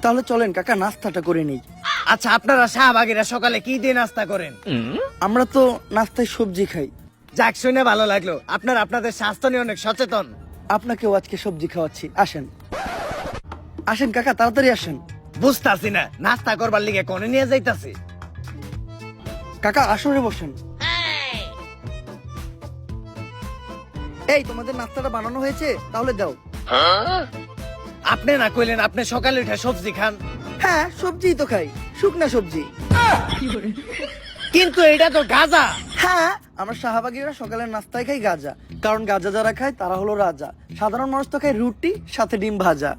তাহলে চলেন কাকা নাস্তাটা করে নেই। আচ্ছা, আপনারা শাহবাগীরা সকালে কি দিয়ে নাস্তা করেন? আমরা তো নাস্তায় সবজি খাই। যাক, শুনে ভালো লাগলো আপনারা আপনাদের স্বাস্থ্য নিয়ে অনেক সচেতন। আপনাকেও আজকে সবজি খাওয়াচ্ছি, আসেন আসেন কাকা, তাড়াতাড়ি আসেন। বুঝতাছি না নাস্তা করবার লিগে কোনে নিয়ে যাইতাছি। কাকা আসরে বসেন। এই তোমাদের নাস্তাটা বানানো হয়েছে, তাহলে দাও। আপনি না কইলেন আপনি সকালে উঠে সবজি খান? হ্যাঁ সবজিই তো খাই, শুকনা সবজি। কিন্তু এটা তো গাঁজা। হ্যাঁ, আমরা শাহবাগীরা সকালের নাস্তায় খাই গাজা, কারণ গাজা যারা খায় তারা হলো রাজা। সাধারণ মানুষ তো খায় রুটি সাথে ডিম ভাজা।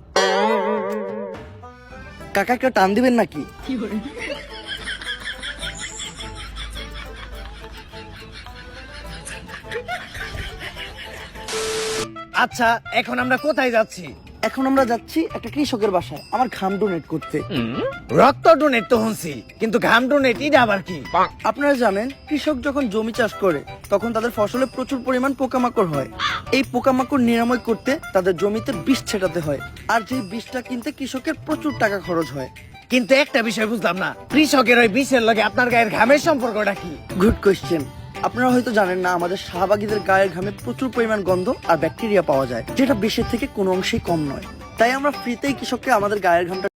কাকা একটা টান দিবেন নাকি? আচ্ছা, এখন আমরা কোথায় যাচ্ছি? এখন আমরা যাচ্ছি একটা কৃষকের বাসায় আমার ঘাম ডোনেট করতে। রক্ত ডোনেট তো শুনছি, কিন্তু ঘাম ডোনেট এটা আবার কি? আপনারা জানেন কৃষক যখন জমি চাষ করে তখন তাদের ফসলে প্রচুর পরিমাণ পোকামাকড় হয়। এই পোকামাকড় নিরাময় করতে তাদের জমিতে বিষ ছেটাতে হয়, আর যেই বিষটা কিনতে কৃষকের প্রচুর টাকা খরচ হয়। কিন্তু একটা বিষয় বুঝলাম না, কৃষকের ওই বিষের লগে আপনার গায়ের ঘামের সম্পর্কটা কি? Good question. আপনারা হয়তো জানেন না, আমাদের শাহবাগীদের গায়ের ঘামে প্রচুর পরিমাণ গন্ধ আর ব্যাকটেরিয়া পাওয়া যায়, যেটা বিষের থেকে কোনো অংশেই কম নয়। তাই আমরা ফ্রিতেই কৃষককে আমাদের গায়ের ঘামটা